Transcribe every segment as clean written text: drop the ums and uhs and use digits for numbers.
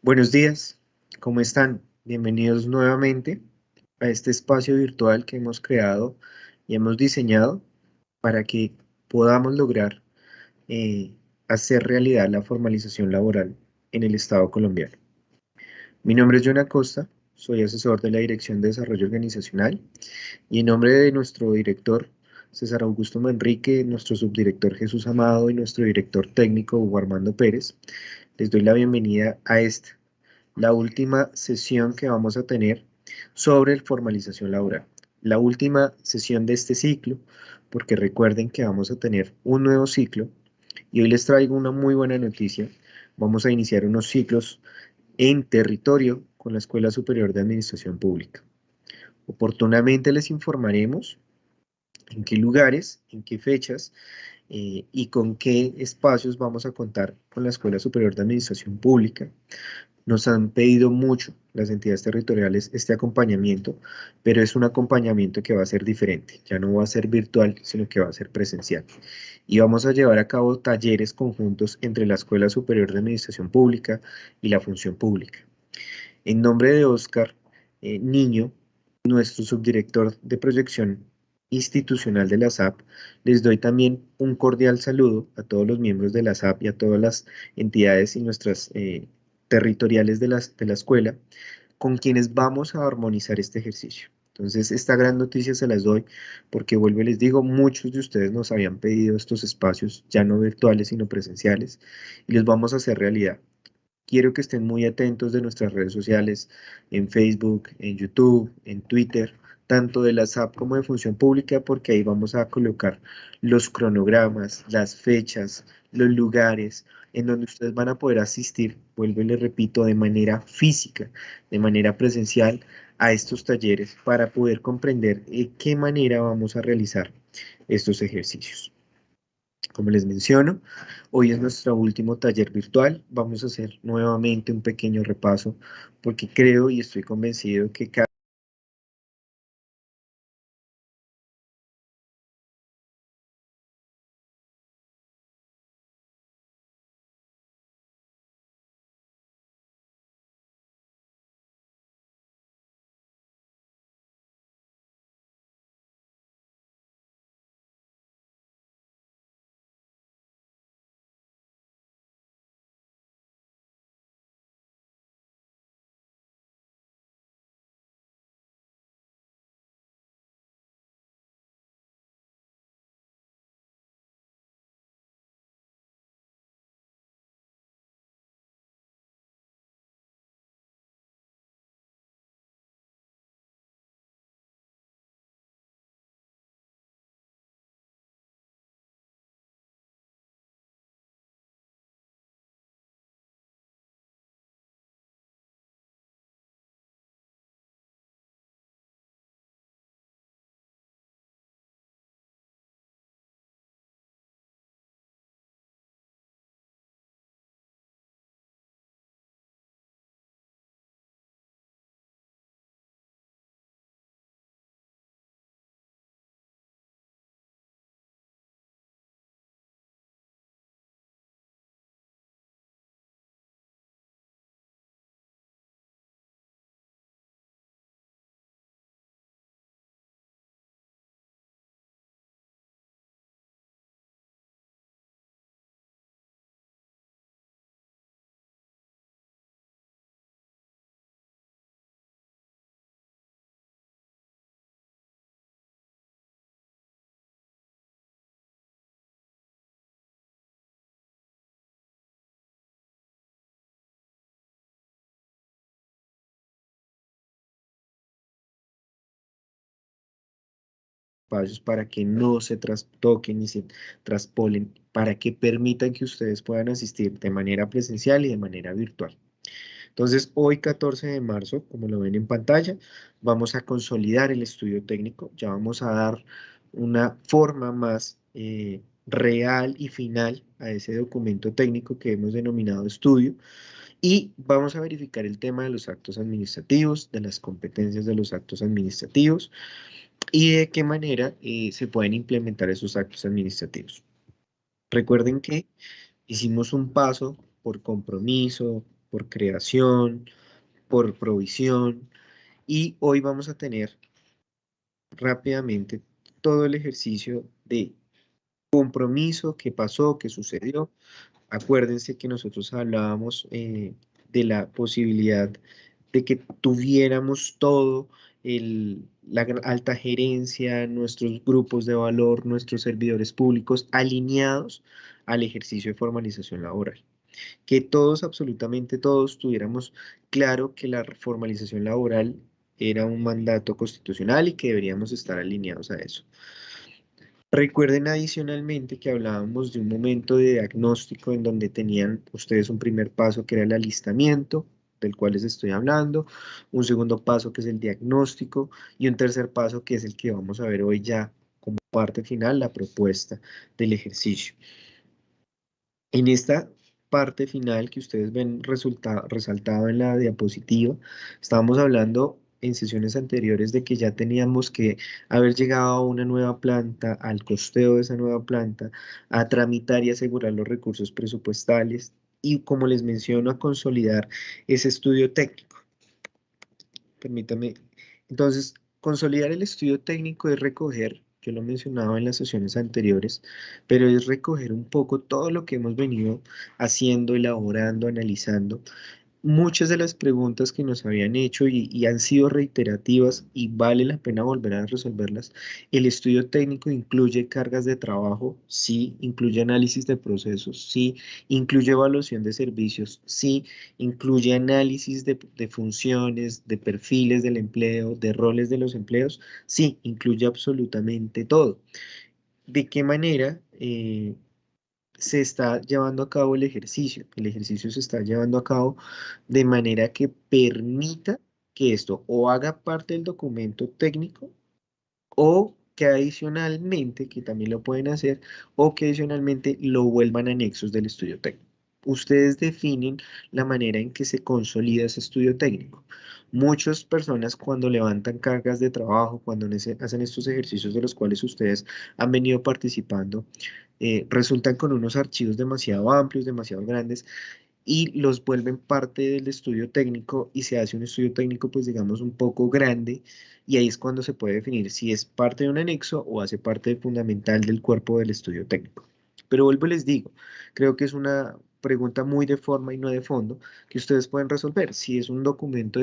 Buenos días, ¿cómo están? Bienvenidos nuevamente a este espacio virtual que hemos creado y hemos diseñado para que podamos lograr hacer realidad la formalización laboral en el Estado colombiano. Mi nombre es John Acosta, soy asesor de la Dirección de Desarrollo Organizacional y en nombre de nuestro director César Augusto Manrique, nuestro subdirector Jesús Amado y nuestro director técnico Hugo Armando Pérez, les doy la bienvenida a la última sesión que vamos a tener sobre formalización laboral. La última sesión de este ciclo, porque recuerden que vamos a tener un nuevo ciclo y hoy les traigo una muy buena noticia. Vamos a iniciar unos ciclos en territorio con la Escuela Superior de Administración Pública. Oportunamente les informaremos en qué lugares, en qué fechas y con qué espacios vamos a contar con la Escuela Superior de Administración Pública. Nos han pedido mucho las entidades territoriales este acompañamiento, pero es un acompañamiento que va a ser diferente. Ya no va a ser virtual, sino que va a ser presencial. Y vamos a llevar a cabo talleres conjuntos entre la Escuela Superior de Administración Pública y la Función Pública. En nombre de Óscar Niño, nuestro subdirector de proyección institucional de la SAP, les doy también un cordial saludo a todos los miembros de la SAP y a todas las entidades y nuestras territoriales de la escuela, con quienes vamos a armonizar este ejercicio. Entonces, esta gran noticia se las doy porque, vuelvo y les digo, muchos de ustedes nos habían pedido estos espacios, ya no virtuales, sino presenciales, y los vamos a hacer realidad. Quiero que estén muy atentos de nuestras redes sociales, en Facebook, en YouTube, en Twitter, tanto de la SAP como de Función Pública, porque ahí vamos a colocar los cronogramas, las fechas, los lugares en donde ustedes van a poder asistir, vuelvo y les repito, de manera física, de manera presencial a estos talleres para poder comprender de qué manera vamos a realizar estos ejercicios. Como les menciono, hoy es nuestro último taller virtual. Vamos a hacer nuevamente un pequeño repaso porque creo y estoy convencido que cada espacios para que no se trastoquen ni se traspolen, para que permitan que ustedes puedan asistir de manera presencial y de manera virtual. Entonces, hoy 14 de marzo, como lo ven en pantalla, vamos a consolidar el estudio técnico, ya vamos a dar una forma más real y final a ese documento técnico que hemos denominado estudio y vamos a verificar el tema de los actos administrativos, de las competencias de los actos administrativos y de qué manera se pueden implementar esos actos administrativos. Recuerden que Hicimos un paso por compromiso, por creación, por provisión, y hoy vamos a tener rápidamente todo el ejercicio de compromiso, qué pasó, qué sucedió. Acuérdense que nosotros hablábamos de la posibilidad de que tuviéramos todo, la alta gerencia, nuestros grupos de valor, nuestros servidores públicos alineados al ejercicio de formalización laboral. Que todos, absolutamente todos, tuviéramos claro que la formalización laboral era un mandato constitucional y que deberíamos estar alineados a eso. Recuerden adicionalmente que hablábamos de un momento de diagnóstico en donde tenían ustedes un primer paso que era el alistamiento, del cual les estoy hablando, un segundo paso que es el diagnóstico y un tercer paso que es el que vamos a ver hoy ya como parte final, la propuesta del ejercicio. En esta parte final que ustedes ven resaltado en la diapositiva, estábamos hablando en sesiones anteriores de que ya teníamos que haber llegado a una nueva planta, al costeo de esa nueva planta, a tramitar y asegurar los recursos presupuestales y, como les menciono, a consolidar ese estudio técnico. Permítame. Entonces, consolidar el estudio técnico es recoger, yo lo mencionaba en las sesiones anteriores, pero es recoger un poco todo lo que hemos venido haciendo, elaborando, analizando, muchas de las preguntas que nos habían hecho y han sido reiterativas y vale la pena volver a resolverlas. El estudio técnico incluye cargas de trabajo, sí, incluye análisis de procesos, sí, incluye evaluación de servicios, sí, incluye análisis de funciones, de perfiles del empleo, de roles de los empleos, sí, incluye absolutamente todo. ¿De qué manera? Se está llevando a cabo el ejercicio. El ejercicio se está llevando a cabo de manera que permita que esto o haga parte del documento técnico o que adicionalmente, que también lo pueden hacer, o que adicionalmente lo vuelvan anexos del estudio técnico. Ustedes definen la manera en que se consolida ese estudio técnico. Muchas personas cuando levantan cargas de trabajo, cuando hacen estos ejercicios de los cuales ustedes han venido participando, resultan con unos archivos demasiado amplios, demasiado grandes, y los vuelven parte del estudio técnico y se hace un estudio técnico, pues digamos, un poco grande, y ahí es cuando se puede definir si es parte de un anexo o hace parte fundamental del cuerpo del estudio técnico. Pero vuelvo y les digo, creo que es una pregunta muy de forma y no de fondo que ustedes pueden resolver. Si es un documento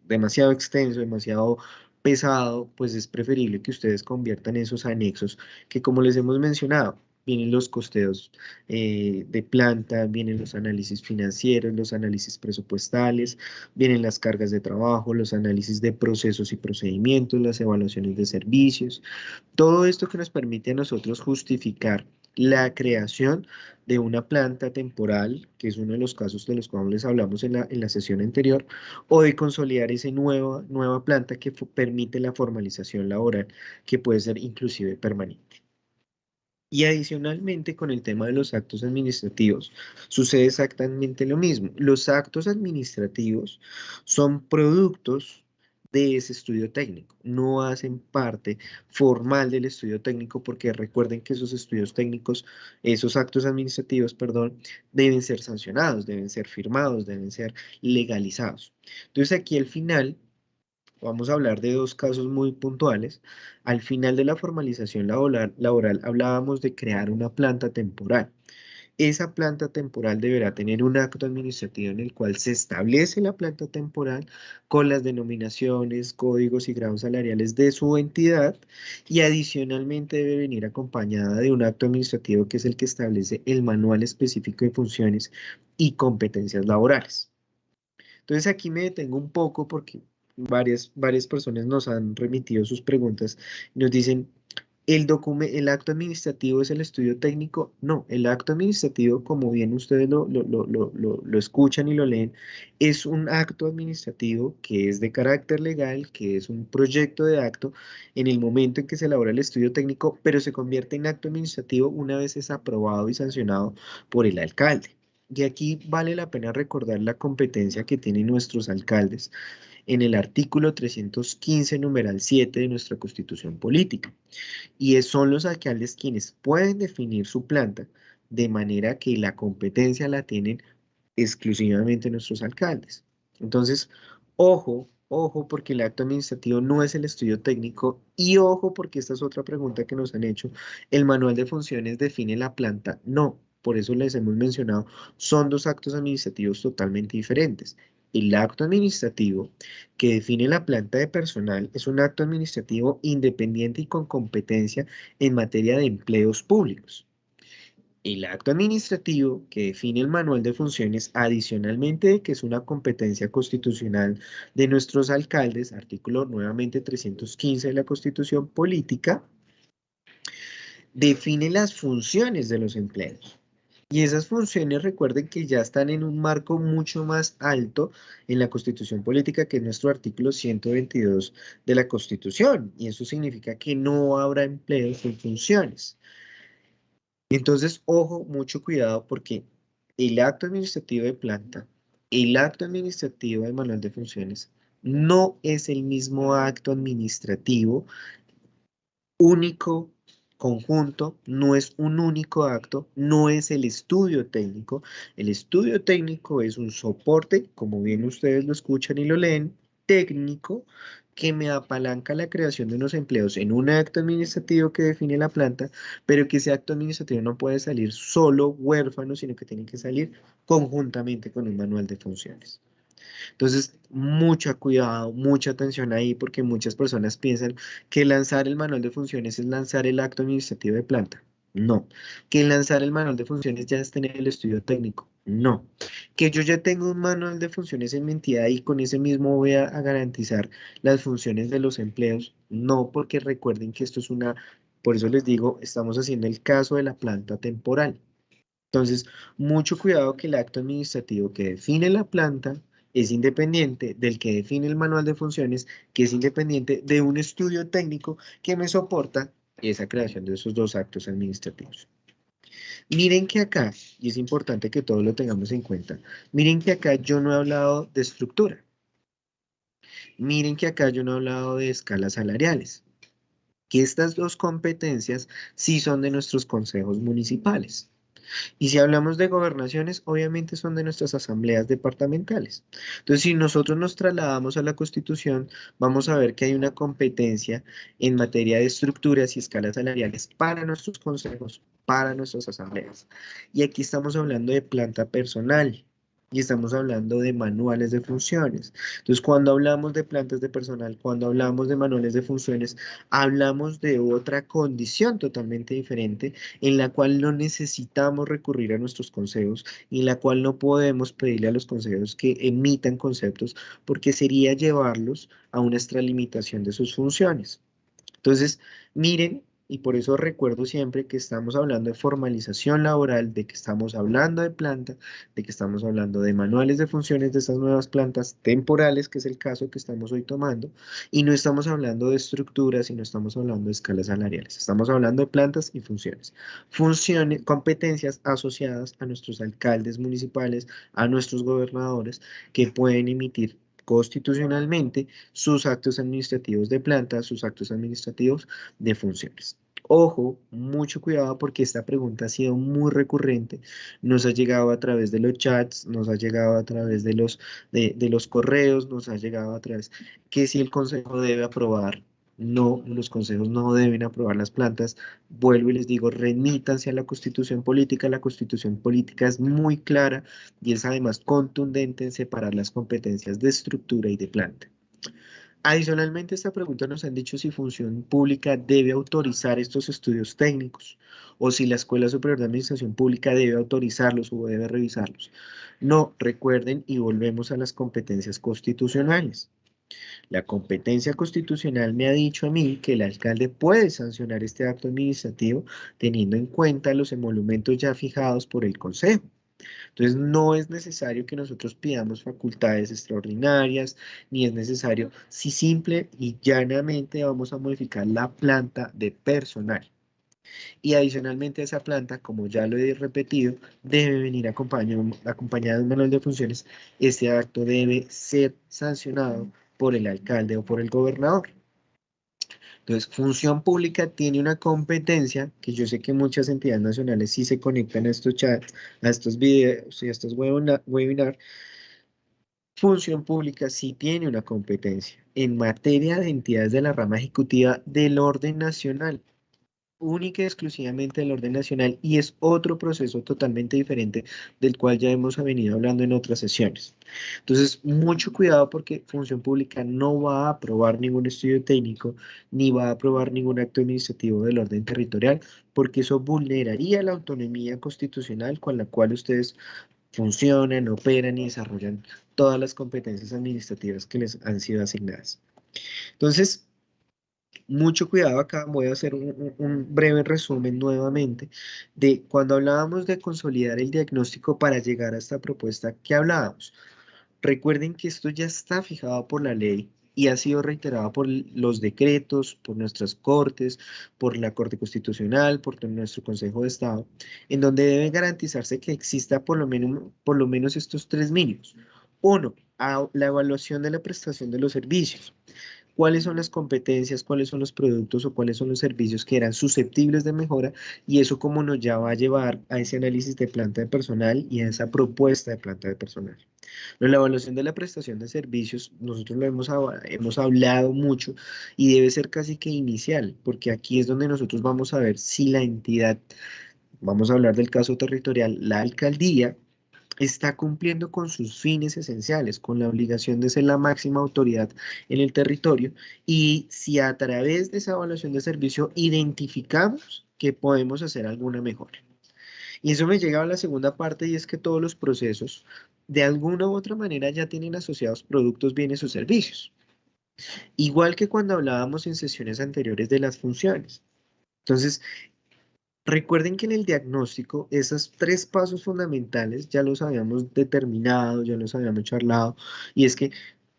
demasiado extenso, demasiado pesado, pues es preferible que ustedes conviertan esos anexos que, como les hemos mencionado, vienen los costeos de planta, vienen los análisis financieros, los análisis presupuestales, vienen las cargas de trabajo, los análisis de procesos y procedimientos, las evaluaciones de servicios, todo esto que nos permite a nosotros justificar la creación de una planta temporal, que es uno de los casos de los cuales les hablamos en la sesión anterior, o de consolidar esa nueva planta que permite la formalización laboral, que puede ser inclusive permanente. Y adicionalmente, con el tema de los actos administrativos, sucede exactamente lo mismo. Los actos administrativos son productos de ese estudio técnico, no hacen parte formal del estudio técnico, porque recuerden que esos estudios técnicos, esos actos administrativos, perdón, deben ser sancionados, deben ser firmados, deben ser legalizados. Entonces aquí al final vamos a hablar de dos casos muy puntuales. Al final de la formalización laboral hablábamos de crear una planta temporal. Esa planta temporal deberá tener un acto administrativo en el cual se establece la planta temporal con las denominaciones, códigos y grados salariales de su entidad, y adicionalmente debe venir acompañada de un acto administrativo que es el que establece el manual específico de funciones y competencias laborales. Entonces aquí me detengo un poco porque varias personas nos han remitido sus preguntas y nos dicen, ¿el acto administrativo es el estudio técnico? No, el acto administrativo, como bien ustedes lo escuchan y lo leen, es un acto administrativo que es de carácter legal, que es un proyecto de acto en el momento en que se elabora el estudio técnico, pero se convierte en acto administrativo una vez es aprobado y sancionado por el alcalde. Y aquí vale la pena recordar la competencia que tienen nuestros alcaldes en el artículo 315, numeral 7 de nuestra Constitución Política. Y son los alcaldes quienes pueden definir su planta, de manera que la competencia la tienen exclusivamente nuestros alcaldes. Entonces, ojo, ojo, porque el acto administrativo no es el estudio técnico y ojo, porque esta es otra pregunta que nos han hecho. ¿El manual de funciones define la planta? No, por eso les hemos mencionado, son dos actos administrativos totalmente diferentes. El acto administrativo que define la planta de personal es un acto administrativo independiente y con competencia en materia de empleos públicos. El acto administrativo que define el manual de funciones, adicionalmente de que es una competencia constitucional de nuestros alcaldes, artículo nuevamente 315 de la Constitución Política, define las funciones de los empleados. Y esas funciones, recuerden que ya están en un marco mucho más alto en la Constitución Política, que es nuestro artículo 122 de la Constitución. Y eso significa que no habrá empleos sin funciones. Entonces, ojo, mucho cuidado porque el acto administrativo de planta, el acto administrativo de manual de funciones, no es el mismo acto administrativo único, conjunto, no es un único acto, no es el estudio técnico. El estudio técnico es un soporte, como bien ustedes lo escuchan y lo leen, técnico, que me apalanca la creación de unos empleos en un acto administrativo que define la planta, pero que ese acto administrativo no puede salir solo, huérfano, sino que tiene que salir conjuntamente con un manual de funciones. Entonces, mucho cuidado, mucha atención ahí, porque muchas personas piensan que lanzar el manual de funciones es lanzar el acto administrativo de planta. No. Que lanzar el manual de funciones ya es tener el estudio técnico. No. Que yo ya tengo un manual de funciones en mi entidad y con ese mismo voy a garantizar las funciones de los empleos. No, porque recuerden que esto es una, por eso les digo, estamos haciendo el caso de la planta temporal. Entonces, mucho cuidado que el acto administrativo que define la planta es independiente del que define el manual de funciones, que es independiente de un estudio técnico que me soporta esa creación de esos dos actos administrativos. Miren que acá, y es importante que todos lo tengamos en cuenta, miren que acá yo no he hablado de estructura. Miren que acá yo no he hablado de escalas salariales. Que estas dos competencias sí son de nuestros consejos municipales. Y si hablamos de gobernaciones, obviamente son de nuestras asambleas departamentales. Entonces, si nosotros nos trasladamos a la Constitución, vamos a ver que hay una competencia en materia de estructuras y escalas salariales para nuestros consejos, para nuestras asambleas. Y aquí estamos hablando de planta personal. Y estamos hablando de manuales de funciones. Entonces, cuando hablamos de plantas de personal, cuando hablamos de manuales de funciones, hablamos de otra condición totalmente diferente en la cual no necesitamos recurrir a nuestros consejos y en la cual no podemos pedirle a los consejos que emitan conceptos porque sería llevarlos a una extralimitación de sus funciones. Entonces, miren, y por eso recuerdo siempre que estamos hablando de formalización laboral, de que estamos hablando de planta, de que estamos hablando de manuales de funciones de estas nuevas plantas temporales, que es el caso que estamos hoy tomando, y no estamos hablando de estructuras y no estamos hablando de escalas salariales, estamos hablando de plantas y funciones. Funciones, competencias asociadas a nuestros alcaldes municipales, a nuestros gobernadores, que pueden emitir constitucionalmente sus actos administrativos de planta, sus actos administrativos de funciones. Ojo, mucho cuidado porque esta pregunta ha sido muy recurrente, nos ha llegado a través de los chats, nos ha llegado a través de los correos, nos ha llegado a través que si el consejo debe aprobar. No, los consejos no deben aprobar las plantas. Vuelvo y les digo, remítanse a la Constitución política es muy clara y es además contundente en separar las competencias de estructura y de planta. Adicionalmente, esta pregunta nos han dicho si Función Pública debe autorizar estos estudios técnicos o si la Escuela Superior de Administración Pública debe autorizarlos o debe revisarlos. No, recuerden y volvemos a las competencias constitucionales. La competencia constitucional me ha dicho a mí que el alcalde puede sancionar este acto administrativo teniendo en cuenta los emolumentos ya fijados por el Consejo. Entonces, no es necesario que nosotros pidamos facultades extraordinarias, ni es necesario, si simple y llanamente vamos a modificar la planta de personal. Y adicionalmente a esa planta, como ya lo he repetido, debe venir acompañada de un manual de funciones. Este acto debe ser sancionado por el alcalde o por el gobernador. Entonces, función pública tiene una competencia que yo sé que muchas entidades nacionales sí se conectan a estos chats, a estos videos y a estos webinars. Función pública sí tiene una competencia en materia de entidades de la rama ejecutiva del orden nacional, única y exclusivamente del orden nacional, y es otro proceso totalmente diferente del cual ya hemos venido hablando en otras sesiones. Entonces, mucho cuidado porque Función Pública no va a aprobar ningún estudio técnico ni va a aprobar ningún acto administrativo del orden territorial, porque eso vulneraría la autonomía constitucional con la cual ustedes funcionan, operan y desarrollan todas las competencias administrativas que les han sido asignadas. Entonces, mucho cuidado acá, voy a hacer un breve resumen nuevamente de cuando hablábamos de consolidar el diagnóstico para llegar a esta propuesta que hablábamos. Recuerden que esto ya está fijado por la ley y ha sido reiterado por los decretos, por nuestras cortes, por la Corte Constitucional, por nuestro Consejo de Estado, en donde debe garantizarse que exista por lo menos estos tres mínimos. Uno, la evaluación de la prestación de los servicios. ¿Cuáles son las competencias, cuáles son los productos o cuáles son los servicios que eran susceptibles de mejora? Y eso como nos ya va a llevar a ese análisis de planta de personal y a esa propuesta de planta de personal. Pero la evaluación de la prestación de servicios, nosotros lo hemos hablado mucho y debe ser casi que inicial, porque aquí es donde nosotros vamos a ver si la entidad, vamos a hablar del caso territorial, la alcaldía, está cumpliendo con sus fines esenciales, con la obligación de ser la máxima autoridad en el territorio y si a través de esa evaluación de servicio identificamos que podemos hacer alguna mejora. Y eso me llega a la segunda parte y es que todos los procesos de alguna u otra manera ya tienen asociados productos, bienes o servicios. Igual que cuando hablábamos en sesiones anteriores de las funciones. Entonces, recuerden que en el diagnóstico esos tres pasos fundamentales ya los habíamos determinado, ya los habíamos charlado, y es que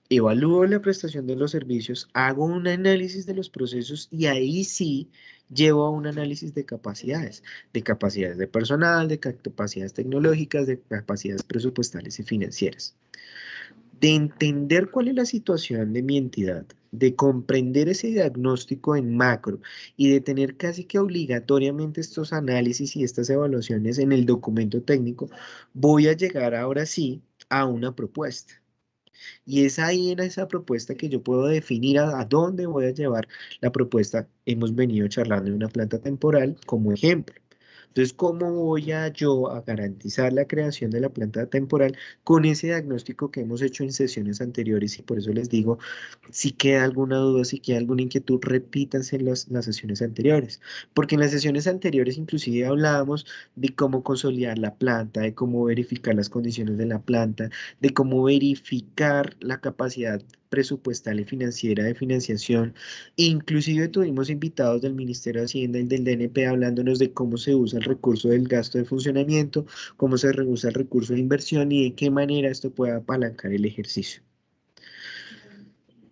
evalúo la prestación de los servicios, hago un análisis de los procesos y ahí sí llevo a un análisis de capacidades de personal, de capacidades tecnológicas, de capacidades presupuestales y financieras. De entender cuál es la situación de mi entidad, de comprender ese diagnóstico en macro y de tener casi que obligatoriamente estos análisis y estas evaluaciones en el documento técnico, voy a llegar ahora sí a una propuesta. Y es ahí en esa propuesta que yo puedo definir a dónde voy a llevar la propuesta. Hemos venido charlando de una planta temporal como ejemplo. Entonces, ¿cómo voy a yo a garantizar la creación de la planta temporal con ese diagnóstico que hemos hecho en sesiones anteriores? Y por eso les digo, si queda alguna duda, si queda alguna inquietud, repítanse en las sesiones anteriores. Porque en las sesiones anteriores inclusive hablábamos de cómo consolidar la planta, de cómo verificar las condiciones de la planta, de cómo verificar la capacidad presupuestal y financiera de financiación. Inclusive tuvimos invitados del Ministerio de Hacienda y del DNP hablándonos de cómo se usa el recurso del gasto de funcionamiento, cómo se usa el recurso de inversión y de qué manera esto puede apalancar el ejercicio.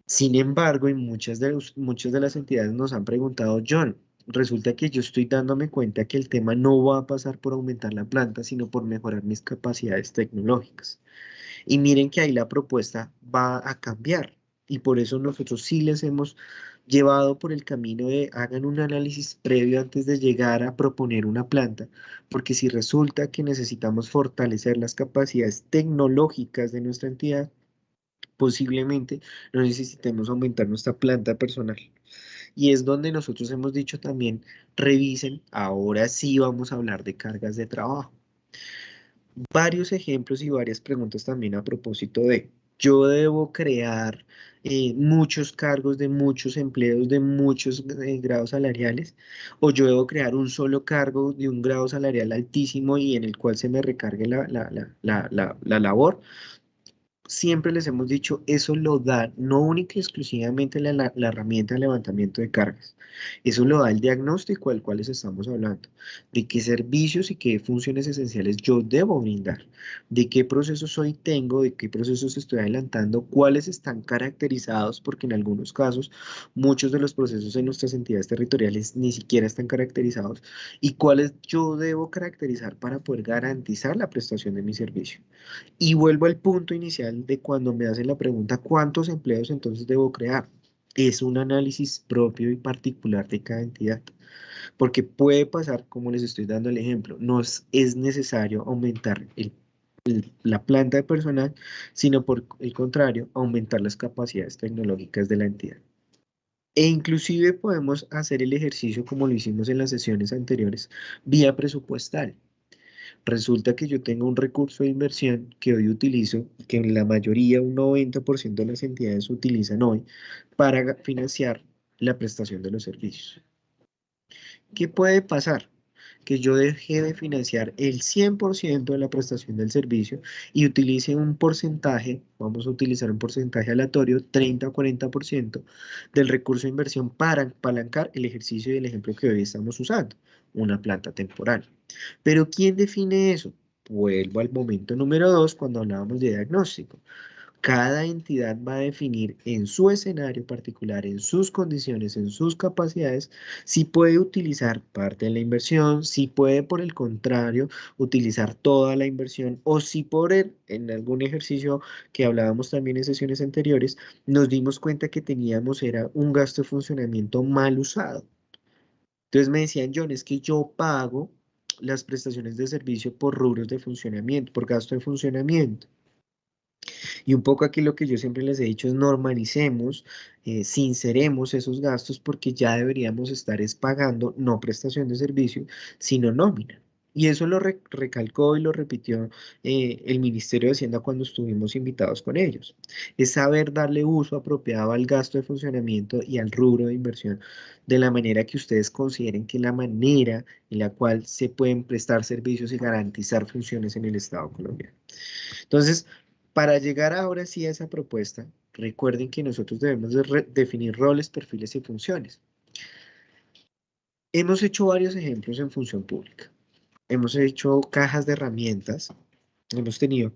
Sin embargo, en muchas de las entidades nos han preguntado, John, resulta que yo estoy dándome cuenta que el tema no va a pasar por aumentar la planta, sino por mejorar mis capacidades tecnológicas. Y miren que ahí la propuesta va a cambiar. Y por eso nosotros sí les hemos llevado por el camino de hagan un análisis previo antes de llegar a proponer una planta, porque si resulta que necesitamos fortalecer las capacidades tecnológicas de nuestra entidad, posiblemente no necesitemos aumentar nuestra planta personal. Y es donde nosotros hemos dicho también, revisen, ahora sí vamos a hablar de cargas de trabajo. Varios ejemplos y varias preguntas también a propósito de, yo debo crear muchos cargos de muchos empleos de muchos grados salariales, o yo debo crear un solo cargo de un grado salarial altísimo y en el cual se me recargue la labor. Siempre les hemos dicho, eso lo da no única y exclusivamente la herramienta de levantamiento de cargas. Eso lo da el diagnóstico al cual les estamos hablando, de qué servicios y qué funciones esenciales yo debo brindar, de qué procesos hoy tengo, de qué procesos estoy adelantando, cuáles están caracterizados, porque en algunos casos muchos de los procesos en nuestras entidades territoriales ni siquiera están caracterizados, y cuáles yo debo caracterizar para poder garantizar la prestación de mi servicio. Y vuelvo al punto inicial de cuando me hacen la pregunta, ¿cuántos empleos entonces debo crear? es un análisis propio y particular de cada entidad. Porque puede pasar, como les estoy dando el ejemplo, no es necesario aumentar la planta de personal, sino por el contrario, aumentar las capacidades tecnológicas de la entidad. E inclusive podemos hacer el ejercicio como lo hicimos en las sesiones anteriores, vía presupuestal. Resulta que yo tengo un recurso de inversión que hoy utilizo, que en la mayoría, un 90% de las entidades utilizan hoy, para financiar la prestación de los servicios. ¿Qué puede pasar? Que yo deje de financiar el 100% de la prestación del servicio y utilice un porcentaje, vamos a utilizar un porcentaje aleatorio, 30 o 40% del recurso de inversión para apalancar el ejercicio y el ejemplo que hoy estamos usando, una planta temporal. Pero ¿quién define eso? Vuelvo al momento número 2 cuando hablábamos de diagnóstico. Cada entidad va a definir en su escenario particular, en sus condiciones, en sus capacidades, si puede utilizar parte de la inversión, si puede, por el contrario, utilizar toda la inversión, o si en algún ejercicio que hablábamos también en sesiones anteriores, nos dimos cuenta que teníamos era un gasto de funcionamiento mal usado. Entonces me decían, John, es que yo pago las prestaciones de servicio por rubros de funcionamiento, por gasto de funcionamiento. Y un poco aquí lo que yo siempre les he dicho es normalicemos, sinceremos esos gastos porque ya deberíamos estar es pagando no prestación de servicio, sino nómina. Y eso lo recalcó y lo repitió el Ministerio de Hacienda cuando estuvimos invitados con ellos. Es saber darle uso apropiado al gasto de funcionamiento y al rubro de inversión de la manera que ustedes consideren que la manera en la cual se pueden prestar servicios y garantizar funciones en el Estado colombiano. Entonces, para llegar ahora sí a esa propuesta, recuerden que nosotros debemos definir roles, perfiles y funciones. Hemos hecho varios ejemplos en función pública. Hemos hecho cajas de herramientas. Hemos tenido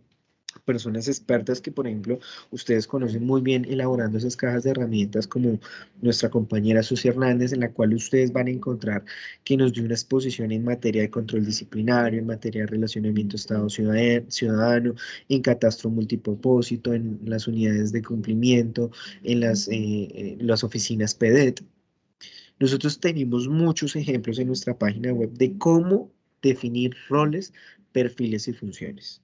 personas expertas que, por ejemplo, ustedes conocen muy bien elaborando esas cajas de herramientas como nuestra compañera Susi Hernández, en la cual ustedes van a encontrar que nos dio una exposición en materia de control disciplinario, en materia de relacionamiento Estado-ciudadano, en catastro multipropósito, en las unidades de cumplimiento, en las oficinas PEDET. Nosotros tenemos muchos ejemplos en nuestra página web de cómo definir roles, perfiles y funciones.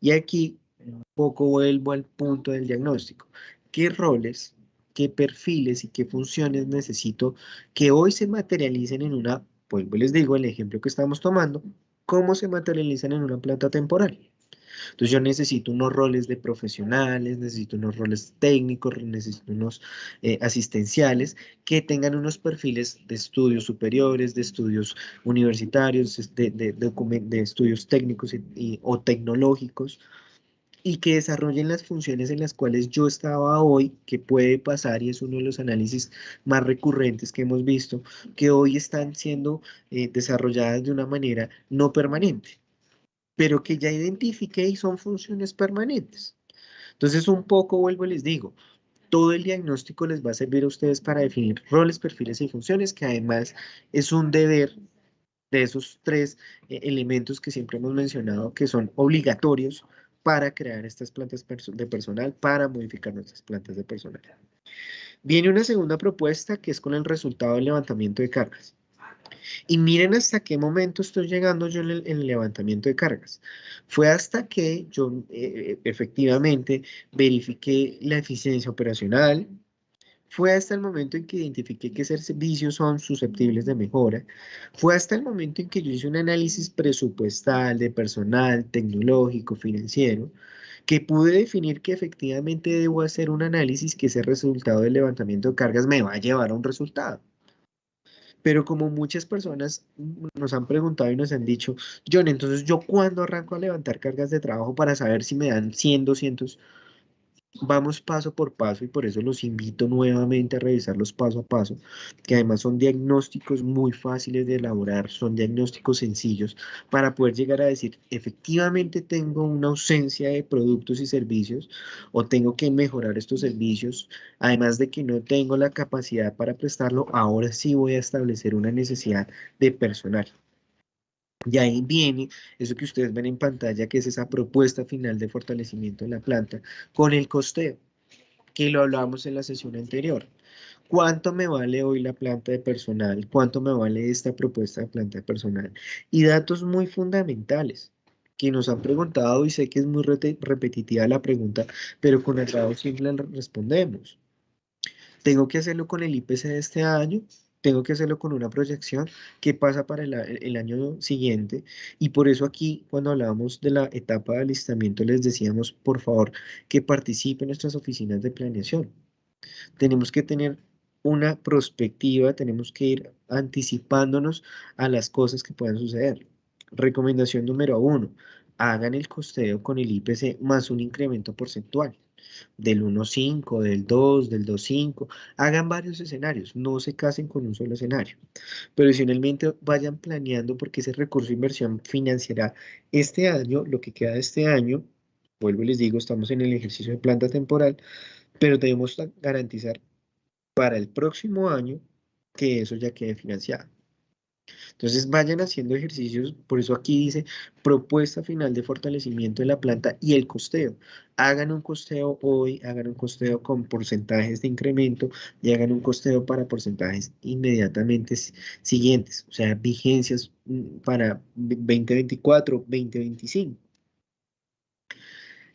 Y aquí un poco vuelvo al punto del diagnóstico. ¿Qué roles, qué perfiles y qué funciones necesito que hoy se materialicen en una, pues les digo el ejemplo que estamos tomando, cómo se materializan en una planta temporal? Entonces yo necesito unos roles de profesionales, necesito unos roles técnicos, necesito unos asistenciales que tengan unos perfiles de estudios superiores, de estudios universitarios, de estudios técnicos o tecnológicos, y que desarrollen las funciones en las cuales yo estaba hoy, que puede pasar, y es uno de los análisis más recurrentes que hemos visto, que hoy están siendo desarrolladas de una manera no permanente, pero que ya identifiqué y son funciones permanentes. Entonces, un poco vuelvo y les digo, todo el diagnóstico les va a servir a ustedes para definir roles, perfiles y funciones, que además es un deber de esos tres elementos que siempre hemos mencionado, que son obligatorios para crear estas plantas de personal, para modificar nuestras plantas de personal. Viene una segunda propuesta que es con el resultado del levantamiento de cargas. Y miren hasta qué momento estoy llegando yo en el levantamiento de cargas. Fue hasta que yo efectivamente verifiqué la eficiencia operacional. Fue hasta el momento en que identifiqué qué servicios son susceptibles de mejora. Fue hasta el momento en que yo hice un análisis presupuestal, de personal, tecnológico, financiero, que pude definir que efectivamente debo hacer un análisis que ese resultado del levantamiento de cargas me va a llevar a un resultado. Pero como muchas personas nos han preguntado y nos han dicho, John, entonces yo cuándo arranco a levantar cargas de trabajo para saber si me dan 100, 200. Vamos paso por paso y por eso los invito nuevamente a revisarlos paso a paso, que además son diagnósticos muy fáciles de elaborar, son diagnósticos sencillos para poder llegar a decir, efectivamente tengo una ausencia de productos y servicios o tengo que mejorar estos servicios, además de que no tengo la capacidad para prestarlo, ahora sí voy a establecer una necesidad de personal. Y ahí viene eso que ustedes ven en pantalla, que es esa propuesta final de fortalecimiento de la planta con el costeo, que lo hablábamos en la sesión anterior. ¿Cuánto me vale hoy la planta de personal? ¿Cuánto me vale esta propuesta de planta de personal? Y datos muy fundamentales que nos han preguntado y sé que es muy repetitiva la pregunta, pero con el grado simple respondemos. Tengo que hacerlo con el IPC de este año, tengo que hacerlo con una proyección que pasa para el año siguiente. Y por eso aquí, cuando hablábamos de la etapa de alistamiento, les decíamos, por favor, que participen en nuestras oficinas de planeación. Tenemos que tener una perspectiva, tenemos que ir anticipándonos a las cosas que puedan suceder. Recomendación número 1, hagan el costeo con el IPC más un incremento porcentual del 1,5, del 2, del 2,5. Hagan varios escenarios, no se casen con un solo escenario. Pero adicionalmente vayan planeando porque ese recurso de inversión financiará este año, lo que queda de este año. Vuelvo y les digo, estamos en el ejercicio de planta temporal, pero debemos garantizar para el próximo año que eso ya quede financiado. Entonces vayan haciendo ejercicios, por eso aquí dice propuesta final de fortalecimiento de la planta y el costeo. Hagan un costeo hoy, hagan un costeo con porcentajes de incremento y hagan un costeo para porcentajes inmediatamente siguientes, o sea, vigencias para 2024, 2025.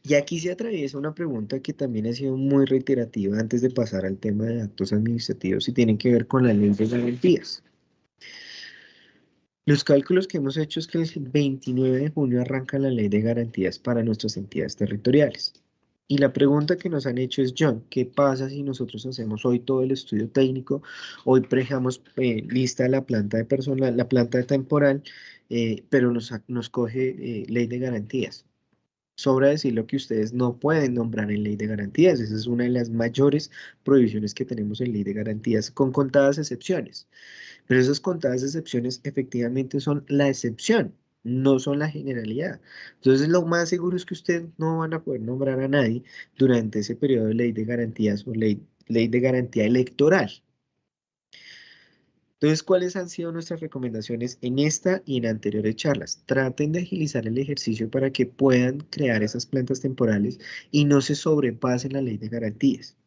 Y aquí se atraviesa una pregunta que también ha sido muy reiterativa antes de pasar al tema de actos administrativos y tienen que ver con la ley de garantías. Los cálculos que hemos hecho es que el 29 de junio arranca la ley de garantías para nuestras entidades territoriales. Y la pregunta que nos han hecho es, John, ¿qué pasa si nosotros hacemos hoy todo el estudio técnico? Hoy dejamos lista la planta de personal, la planta de temporal, pero nos coge ley de garantías. Sobra decir lo que ustedes no pueden nombrar en ley de garantías. Esa es una de las mayores prohibiciones que tenemos en ley de garantías, con contadas excepciones. Pero esas contadas excepciones efectivamente son la excepción, no son la generalidad. Entonces, lo más seguro es que ustedes no van a poder nombrar a nadie durante ese periodo de ley de garantías o ley de garantía electoral. Entonces, ¿cuáles han sido nuestras recomendaciones en esta y en anteriores charlas? Traten de agilizar el ejercicio para que puedan crear esas plantas temporales y no se sobrepasen la ley de garantías.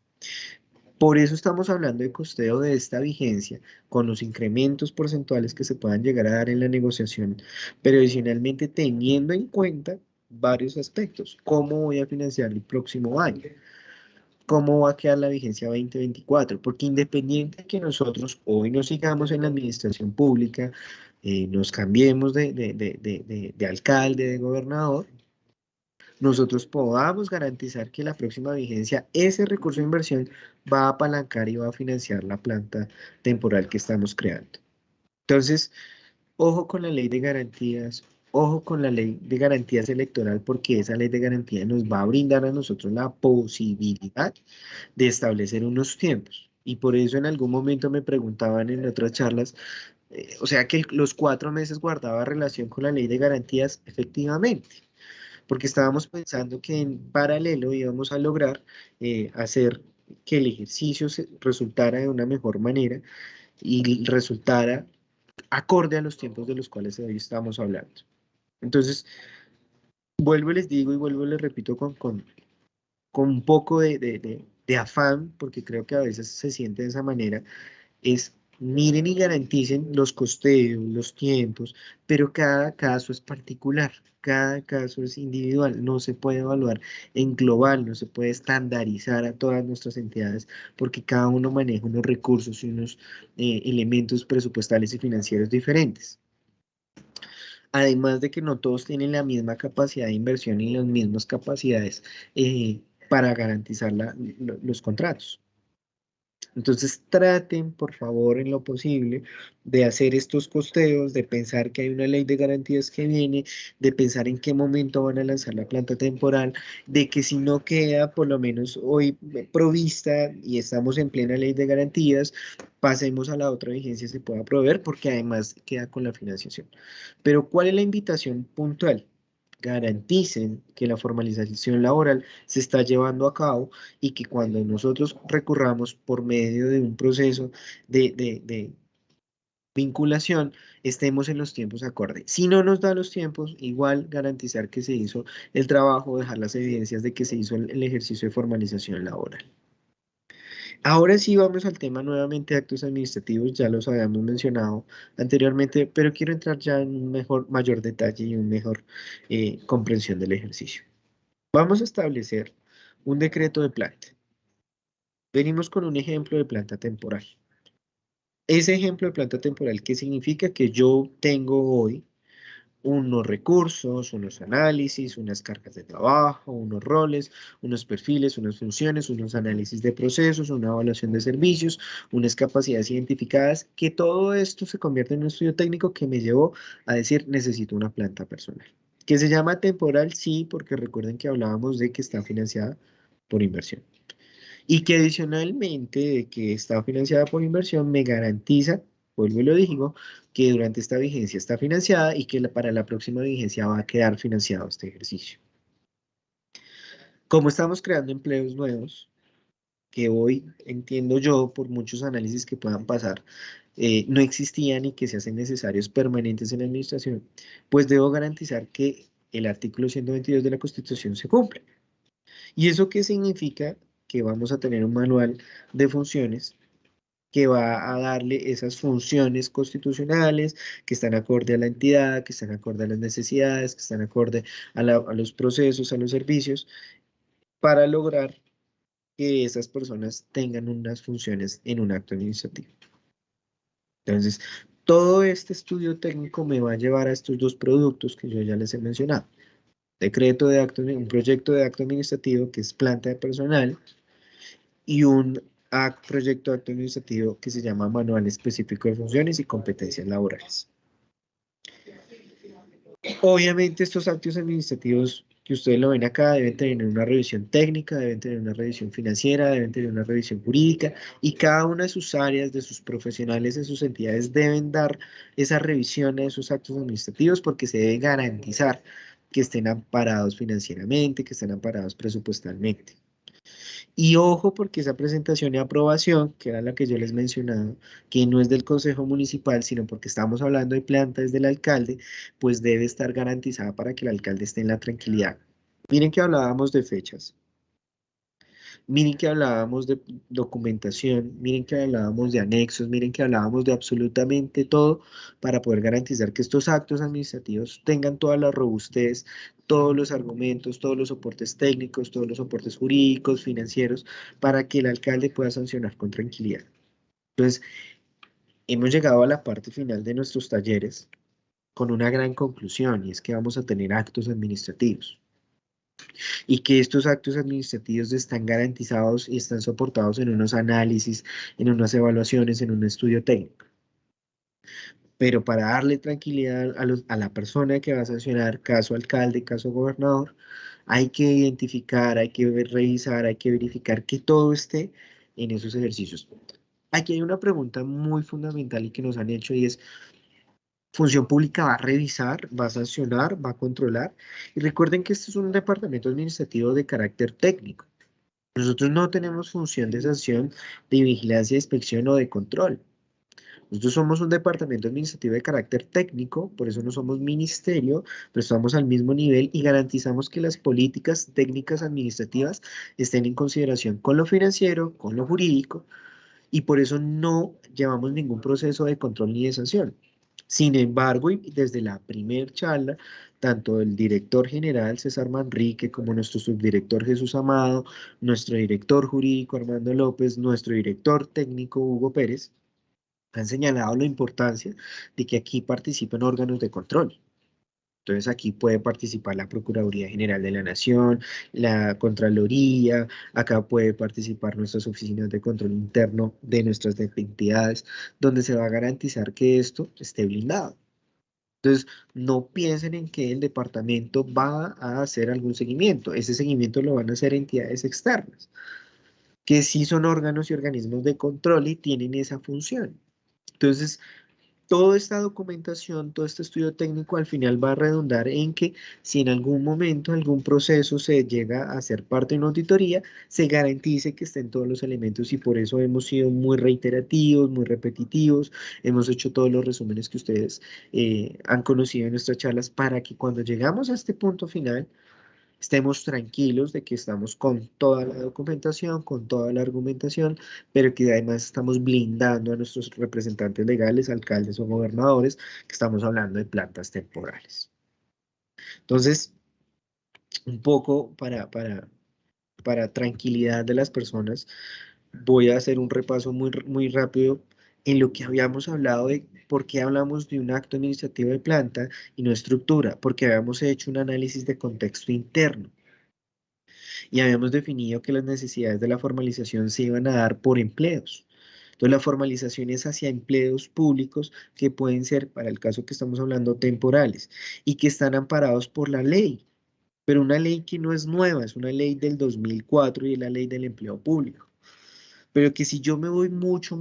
Por eso estamos hablando de costeo de esta vigencia, con los incrementos porcentuales que se puedan llegar a dar en la negociación, pero adicionalmente teniendo en cuenta varios aspectos. ¿Cómo voy a financiar el próximo año? ¿Cómo va a quedar la vigencia 2024? Porque independiente de que nosotros hoy nos sigamos en la administración pública, nos cambiemos de alcalde, de gobernador, nosotros podamos garantizar que la próxima vigencia, ese recurso de inversión va a apalancar y va a financiar la planta temporal que estamos creando. Entonces, ojo con la ley de garantías, ojo con la ley de garantías electoral, porque esa ley de garantías nos va a brindar a nosotros la posibilidad de establecer unos tiempos. Y por eso en algún momento me preguntaban en otras charlas, o sea que los 4 meses guardaba relación con la ley de garantías, efectivamente, porque estábamos pensando que en paralelo íbamos a lograr hacer que el ejercicio resultara de una mejor manera y resultara acorde a los tiempos de los cuales hoy estamos hablando. Entonces, vuelvo y les digo y vuelvo y les repito con un poco de afán, porque creo que a veces se siente de esa manera, es miren y garanticen los costeos, los tiempos, pero cada caso es particular, cada caso es individual, no se puede evaluar en global, no se puede estandarizar a todas nuestras entidades porque cada uno maneja unos recursos y unos elementos presupuestales y financieros diferentes. Además de que no todos tienen la misma capacidad de inversión y las mismas capacidades para garantizar los contratos. Entonces traten, por favor, en lo posible, de hacer estos costeos, de pensar que hay una ley de garantías que viene, de pensar en qué momento van a lanzar la planta temporal, de que si no queda, por lo menos hoy provista y estamos en plena ley de garantías, pasemos a la otra vigencia se pueda proveer, porque además queda con la financiación. Pero ¿cuál es la invitación puntual? Garanticen que la formalización laboral se está llevando a cabo y que cuando nosotros recurramos por medio de un proceso de vinculación, estemos en los tiempos acordes. Si no nos da los tiempos, igual garantizar que se hizo el trabajo, dejar las evidencias de que se hizo el ejercicio de formalización laboral. Ahora sí vamos al tema nuevamente de actos administrativos, ya los habíamos mencionado anteriormente, pero quiero entrar ya en un mayor detalle y un mejor comprensión del ejercicio. Vamos a establecer un decreto de planta. Venimos con un ejemplo de planta temporal. Ese ejemplo de planta temporal, ¿qué significa? Que yo tengo hoy unos recursos, unos análisis, unas cargas de trabajo, unos roles, unos perfiles, unas funciones, unos análisis de procesos, una evaluación de servicios, unas capacidades identificadas, que todo esto se convierte en un estudio técnico que me llevó a decir necesito una planta personal. ¿Que se llama temporal? Sí, porque recuerden que hablábamos de que está financiada por inversión. Y que adicionalmente de que está financiada por inversión me garantiza, vuelvo y lo digo, que durante esta vigencia está financiada y que para la próxima vigencia va a quedar financiado este ejercicio. Como estamos creando empleos nuevos, que hoy entiendo yo por muchos análisis que puedan pasar, no existían y que se hacen necesarios permanentes en la administración, pues debo garantizar que el artículo 122 de la Constitución se cumpla. ¿Y eso qué significa? Que vamos a tener un manual de funciones que va a darle esas funciones constitucionales que están acorde a la entidad, que están acorde a las necesidades, que están acorde a los procesos, a los servicios, para lograr que esas personas tengan unas funciones en un acto administrativo. Entonces, todo este estudio técnico me va a llevar a estos dos productos que yo ya les he mencionado. Decreto de acto, un proyecto de acto administrativo que es planta de personal y un proyecto de acto administrativo que se llama Manual Específico de Funciones y Competencias Laborales. Obviamente estos actos administrativos que ustedes lo ven acá deben tener una revisión técnica, deben tener una revisión financiera, deben tener una revisión jurídica y cada una de sus áreas, de sus profesionales, de sus entidades deben dar esa revisión a esos actos administrativos porque se debe garantizar que estén amparados financieramente, que estén amparados presupuestalmente. Y ojo porque esa presentación y aprobación, que era la que yo les mencionaba, que no es del Consejo Municipal, sino porque estamos hablando de plantas del alcalde, pues debe estar garantizada para que el alcalde esté en la tranquilidad. Miren que hablábamos de fechas, miren que hablábamos de documentación, miren que hablábamos de anexos, miren que hablábamos de absolutamente todo para poder garantizar que estos actos administrativos tengan toda la robustez, todos los argumentos, todos los soportes técnicos, todos los soportes jurídicos, financieros, para que el alcalde pueda sancionar con tranquilidad. Entonces, hemos llegado a la parte final de nuestros talleres con una gran conclusión y es que vamos a tener actos administrativos y que estos actos administrativos están garantizados y están soportados en unos análisis, en unas evaluaciones, en un estudio técnico. Pero para darle tranquilidad a la persona que va a sancionar, caso alcalde, caso gobernador, hay que identificar, hay que revisar, hay que verificar que todo esté en esos ejercicios. Aquí hay una pregunta muy fundamental y que nos han hecho y es, Función Pública va a revisar, va a sancionar, va a controlar. Y recuerden que este es un departamento administrativo de carácter técnico. Nosotros no tenemos función de sanción, de vigilancia, de inspección o de control. Nosotros somos un departamento administrativo de carácter técnico, por eso no somos ministerio, pero estamos al mismo nivel y garantizamos que las políticas técnicas administrativas estén en consideración con lo financiero, con lo jurídico, y por eso no llevamos ningún proceso de control ni de sanción. Sin embargo, y desde la primer charla, tanto el director general César Manrique como nuestro subdirector Jesús Amado, nuestro director jurídico Armando López, nuestro director técnico Hugo Pérez, han señalado la importancia de que aquí participen órganos de control. Entonces aquí puede participar la Procuraduría General de la Nación, la Contraloría, acá puede participar nuestras oficinas de control interno de nuestras entidades, donde se va a garantizar que esto esté blindado. Entonces, no piensen en que el departamento va a hacer algún seguimiento. Ese seguimiento lo van a hacer entidades externas, que sí son órganos y organismos de control y tienen esa función. Entonces, toda esta documentación, todo este estudio técnico al final va a redundar en que si en algún momento algún proceso se llega a ser parte de una auditoría, se garantice que estén todos los elementos y por eso hemos sido muy reiterativos, muy repetitivos, hemos hecho todos los resúmenes que ustedes han conocido en nuestras charlas para que cuando llegamos a este punto final, estemos tranquilos de que estamos con toda la documentación, con toda la argumentación, pero que además estamos blindando a nuestros representantes legales, alcaldes o gobernadores, que estamos hablando de plantas temporales. Entonces, un poco para tranquilidad de las personas, voy a hacer un repaso muy rápido en lo que habíamos hablado de por qué hablamos de un acto administrativo de planta y no estructura, porque habíamos hecho un análisis de contexto interno y habíamos definido que las necesidades de la formalización se iban a dar por empleos. Entonces, la formalización es hacia empleos públicos que pueden ser, para el caso que estamos hablando, temporales y que están amparados por la ley, pero una ley que no es nueva, es una ley del 2004 y es la ley del empleo público. Pero que si yo me voy mucho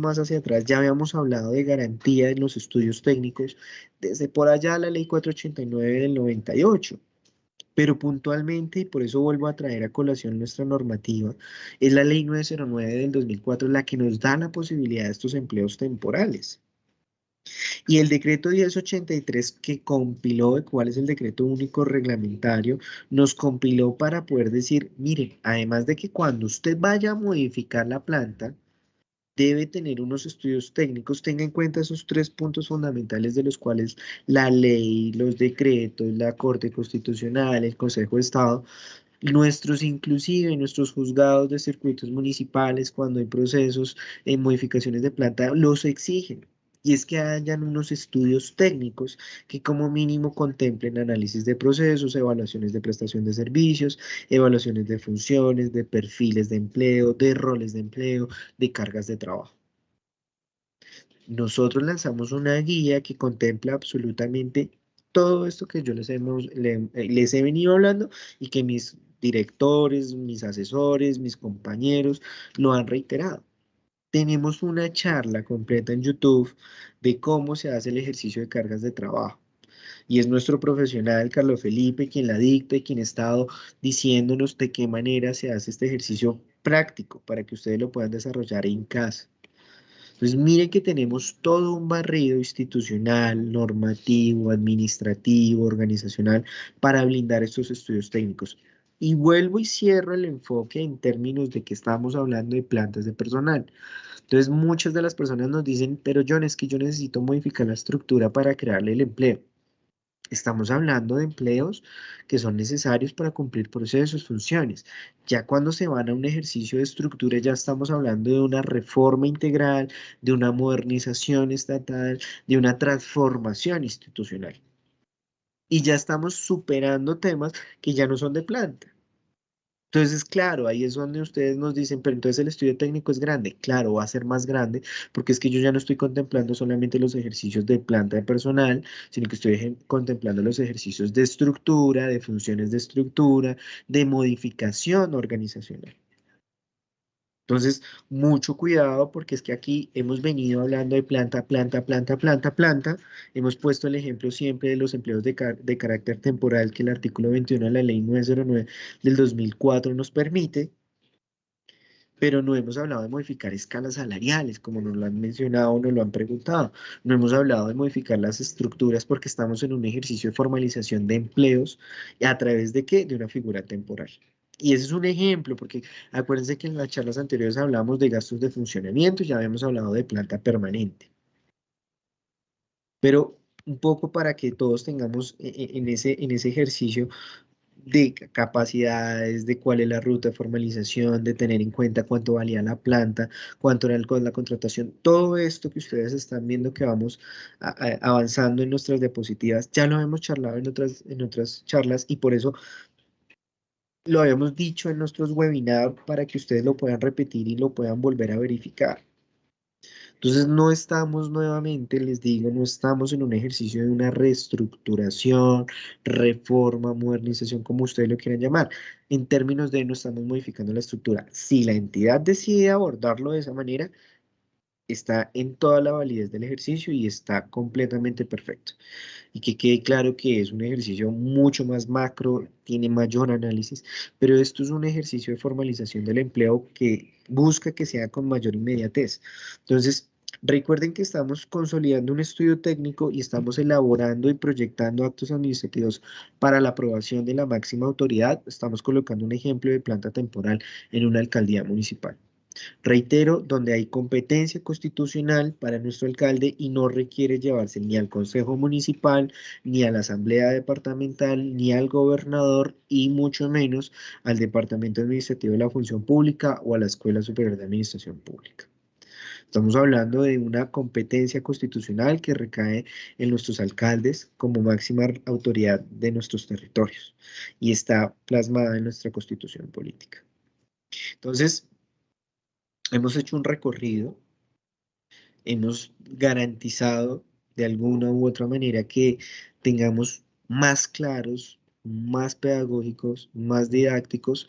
más hacia atrás, ya habíamos hablado de garantía en los estudios técnicos, desde por allá la ley 489 del 98. Pero puntualmente, y por eso vuelvo a traer a colación nuestra normativa, es la ley 909 del 2004 la que nos da la posibilidad de estos empleos temporales. Y el decreto 1083 que compiló, cuál es el decreto único reglamentario, nos compiló para poder decir, mire, además de que cuando usted vaya a modificar la planta, debe tener unos estudios técnicos, tenga en cuenta esos tres puntos fundamentales de los cuales la ley, los decretos, la Corte Constitucional, el Consejo de Estado, inclusive nuestros juzgados de circuitos municipales, cuando hay procesos en modificaciones de planta, los exigen. Y es que hayan unos estudios técnicos que como mínimo contemplen análisis de procesos, evaluaciones de prestación de servicios, evaluaciones de funciones, de perfiles de empleo, de roles de empleo, de cargas de trabajo. Nosotros lanzamos una guía que contempla absolutamente todo esto que yo les he venido hablando y que mis directores, mis asesores, mis compañeros lo han reiterado. Tenemos una charla completa en YouTube de cómo se hace el ejercicio de cargas de trabajo. Y es nuestro profesional, Carlos Felipe, quien la dicta y quien ha estado diciéndonos de qué manera se hace este ejercicio práctico para que ustedes lo puedan desarrollar en casa. Entonces, miren que tenemos todo un barrido institucional, normativo, administrativo, organizacional para blindar estos estudios técnicos. Y vuelvo y cierro el enfoque en términos de que estamos hablando de plantas de personal. Entonces, muchas de las personas nos dicen, pero John, es que yo necesito modificar la estructura para crearle el empleo. Estamos hablando de empleos que son necesarios para cumplir procesos, funciones. Ya cuando se van a un ejercicio de estructura, ya estamos hablando de una reforma integral, de una modernización estatal, de una transformación institucional. Y ya estamos superando temas que ya no son de planta. Entonces, claro, ahí es donde ustedes nos dicen, pero entonces el estudio técnico es grande. Claro, va a ser más grande, porque es que yo ya no estoy contemplando solamente los ejercicios de planta de personal, sino que estoy contemplando los ejercicios de estructura, de funciones de estructura, de modificación organizacional. Entonces, mucho cuidado porque es que aquí hemos venido hablando de planta. Hemos puesto el ejemplo siempre de los empleos de carácter temporal que el artículo 21 de la ley 909 del 2004 nos permite, pero no hemos hablado de modificar escalas salariales, como nos lo han mencionado o nos lo han preguntado. No hemos hablado de modificar las estructuras porque estamos en un ejercicio de formalización de empleos. ¿A través de qué? De una figura temporal. Y ese es un ejemplo, porque acuérdense que en las charlas anteriores hablamos de gastos de funcionamiento, ya habíamos hablado de planta permanente. Pero un poco para que todos tengamos en ese ejercicio de capacidades, de cuál es la ruta de formalización, de tener en cuenta cuánto valía la planta, cuánto era la contratación, todo esto que ustedes están viendo que vamos avanzando en nuestras diapositivas, ya lo hemos charlado en otras charlas y por eso lo habíamos dicho en nuestros webinars para que ustedes lo puedan repetir y lo puedan volver a verificar. Entonces no estamos nuevamente, les digo, no estamos en un ejercicio de una reestructuración, reforma, modernización, como ustedes lo quieran llamar. En términos de no estamos modificando la estructura. Si la entidad decide abordarlo de esa manera, está en toda la validez del ejercicio y está completamente perfecto. Y que quede claro que es un ejercicio mucho más macro, tiene mayor análisis, pero esto es un ejercicio de formalización del empleo que busca que sea con mayor inmediatez. Entonces, Recuerden que estamos consolidando un estudio técnico y estamos elaborando y proyectando actos administrativos para la aprobación de la máxima autoridad. Estamos colocando un ejemplo de planta temporal en una alcaldía municipal. Reitero, donde hay competencia constitucional para nuestro alcalde y no requiere llevarse ni al Consejo Municipal, ni a la Asamblea Departamental, ni al gobernador y mucho menos al Departamento Administrativo de la Función Pública o a la Escuela Superior de Administración Pública. Estamos hablando de una competencia constitucional que recae en nuestros alcaldes como máxima autoridad de nuestros territorios y está plasmada en nuestra constitución política. Entonces, hemos hecho un recorrido, hemos garantizado de alguna u otra manera que tengamos más claros, más pedagógicos, más didácticos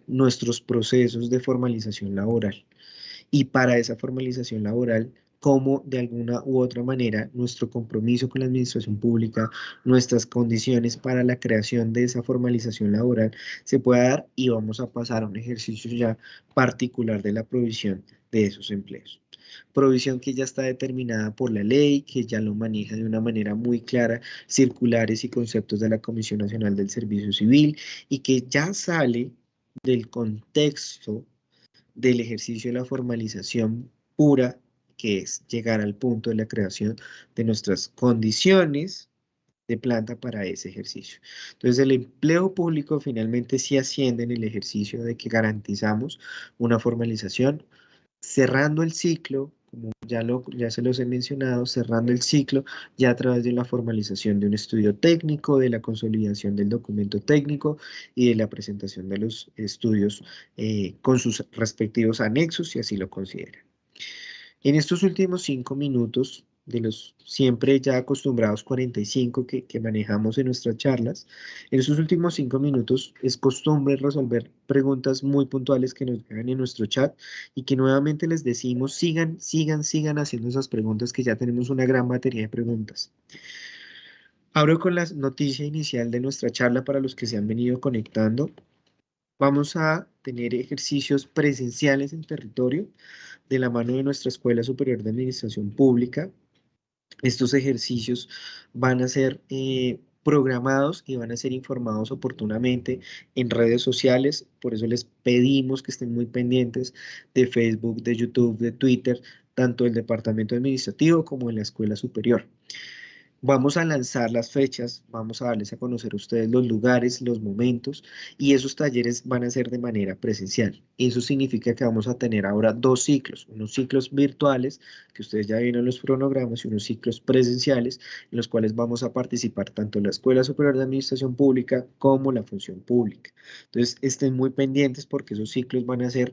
nuestros procesos de formalización laboral. Y para esa formalización laboral, cómo de alguna u otra manera nuestro compromiso con la administración pública, nuestras condiciones para la creación de esa formalización laboral se pueda dar y vamos a pasar a un ejercicio ya particular de la provisión de esos empleos. Provisión que ya está determinada por la ley, que ya lo maneja de una manera muy clara, circulares y conceptos de la Comisión Nacional del Servicio Civil y que ya sale del contexto del ejercicio de la formalización pura, que es llegar al punto de la creación de nuestras condiciones de planta para ese ejercicio. Entonces, el empleo público finalmente sí asciende en el ejercicio de que garantizamos una formalización, cerrando el ciclo, como ya se los he mencionado, cerrando el ciclo ya a través de la formalización de un estudio técnico, de la consolidación del documento técnico y de la presentación de los estudios con sus respectivos anexos, si así lo consideran. En estos últimos 5 minutos, de los siempre ya acostumbrados 45 que manejamos en nuestras charlas, en estos últimos 5 minutos es costumbre resolver preguntas muy puntuales que nos dejan en nuestro chat y que nuevamente les decimos sigan haciendo esas preguntas, que ya tenemos una gran batería de preguntas. Abro con la noticia inicial de nuestra charla para los que se han venido conectando. Vamos a tener ejercicios presenciales en territorio de la mano de nuestra Escuela Superior de Administración Pública. Estos ejercicios van a ser programados y van a ser informados oportunamente en redes sociales, por eso les pedimos que estén muy pendientes de Facebook, de YouTube, de Twitter, tanto el Departamento Administrativo como en la Escuela Superior. Vamos a lanzar las fechas, vamos a darles a conocer a ustedes los lugares, los momentos, y esos talleres van a ser de manera presencial. Eso significa que vamos a tener ahora 2 ciclos, unos ciclos virtuales, que ustedes ya vieron los cronogramas, y unos ciclos presenciales, en los cuales vamos a participar tanto la Escuela Superior de Administración Pública como la Función Pública. Entonces, estén muy pendientes porque esos ciclos van a ser,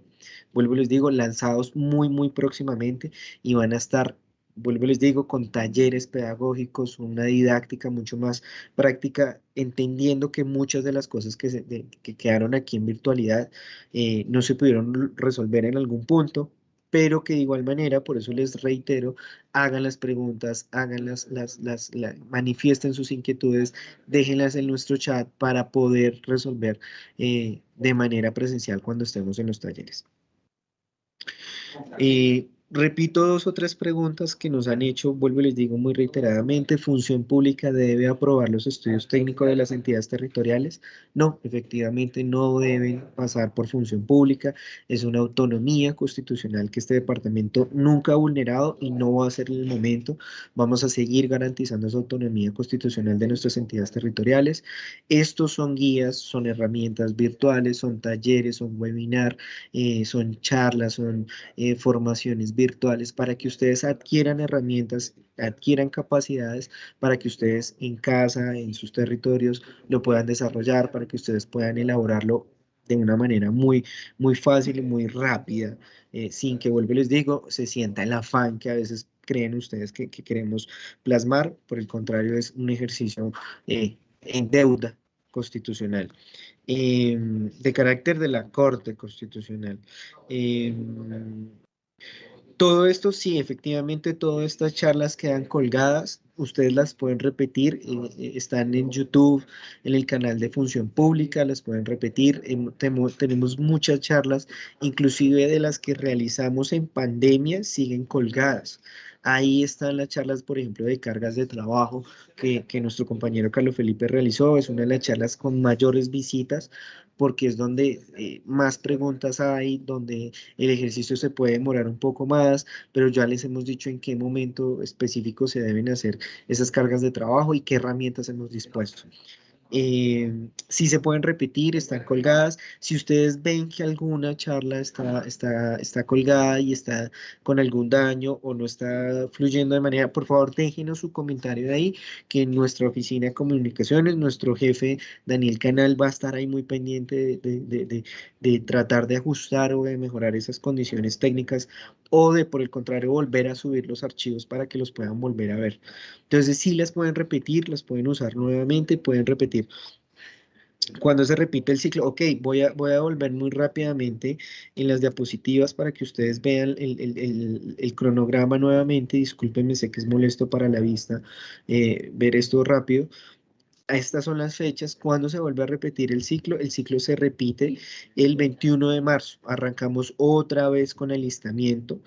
vuelvo y les digo, lanzados muy próximamente y van a estar, vuelvo y les digo, con talleres pedagógicos, una didáctica mucho más práctica, entendiendo que muchas de las cosas que quedaron aquí en virtualidad no se pudieron resolver en algún punto, pero que de igual manera, por eso les reitero, hagan las preguntas, hagan manifiesten sus inquietudes, déjenlas en nuestro chat para poder resolver de manera presencial cuando estemos en los talleres. Repito 2 o 3 preguntas que nos han hecho, vuelvo y les digo muy reiteradamente: ¿Función Pública debe aprobar los estudios técnicos de las entidades territoriales? No, efectivamente no deben pasar por Función Pública, es una autonomía constitucional que este departamento nunca ha vulnerado y no va a ser el momento. Vamos a seguir garantizando esa autonomía constitucional de nuestras entidades territoriales. Estos son guías, son herramientas virtuales, son talleres, son webinars, son charlas, son formaciones virtuales para que ustedes adquieran herramientas, adquieran capacidades para que ustedes en casa, en sus territorios, lo puedan desarrollar, para que ustedes puedan elaborarlo de una manera muy fácil y muy rápida, sin que, vuelvo y les digo, se sienta el afán que a veces creen ustedes que queremos plasmar. Por el contrario, es un ejercicio en deuda constitucional, de carácter de la Corte Constitucional. Todo esto, sí, efectivamente, todas estas charlas quedan colgadas. ustedes las pueden repetir, están en YouTube, en el canal de Función Pública, las pueden repetir. Tenemos muchas charlas, inclusive de las que realizamos en pandemia, siguen colgadas. Ahí están las charlas, por ejemplo, de cargas de trabajo que nuestro compañero Carlos Felipe realizó. Es una de las charlas con mayores visitas porque es donde más preguntas hay, donde el ejercicio se puede demorar un poco más, pero ya les hemos dicho en qué momento específico se deben hacer esas cargas de trabajo y qué herramientas hemos dispuesto. Si se pueden repetir, están colgadas. Si ustedes ven que alguna charla está colgada y está con algún daño o no está fluyendo de manera, por favor déjenos su comentario de ahí, que en nuestra oficina de comunicaciones, nuestro jefe Daniel Canal va a estar ahí muy pendiente de tratar de ajustar o de mejorar esas condiciones técnicas o de, por el contrario, volver a subir los archivos para que los puedan volver a ver. Entonces sí las pueden repetir, las pueden usar nuevamente, pueden repetir. Cuando se repite el ciclo, ok, voy a volver muy rápidamente en las diapositivas para que ustedes vean el cronograma nuevamente. Discúlpenme, sé que es molesto para la vista ver esto rápido. Estas son las fechas. Cuando se vuelve a repetir el ciclo se repite el 21 de marzo. Arrancamos otra vez con el listamiento.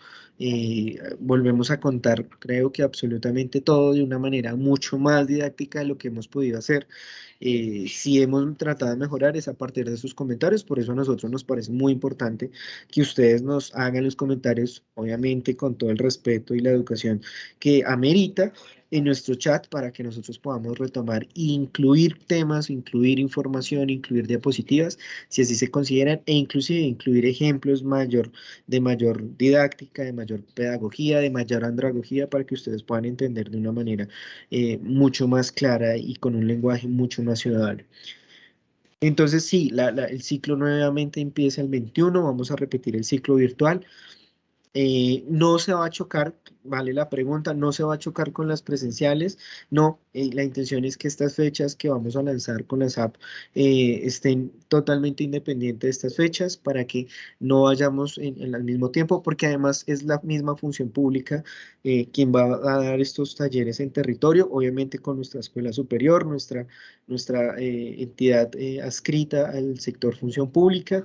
Volvemos a contar, creo que absolutamente todo de una manera mucho más didáctica de lo que hemos podido hacer. Si hemos tratado de mejorar es a partir de sus comentarios, por eso a nosotros nos parece muy importante que ustedes nos hagan los comentarios, obviamente con todo el respeto y la educación que amerita en nuestro chat para que nosotros podamos retomar e incluir temas, incluir información, incluir diapositivas, si así se consideran, e inclusive incluir ejemplos de mayor didáctica, de mayor pedagogía, de mayor andragogía, para que ustedes puedan entender de una manera mucho más clara y con un lenguaje mucho más ciudadano. Entonces sí, el ciclo nuevamente empieza el 21, vamos a repetir el ciclo virtual. No se va a chocar, vale la pregunta, no se va a chocar con las presenciales, no, la intención es que estas fechas que vamos a lanzar con las app estén totalmente independientes de estas fechas para que no vayamos al mismo tiempo, porque además es la misma función pública quien va a dar estos talleres en territorio, obviamente con nuestra escuela superior, nuestra entidad adscrita al sector función pública.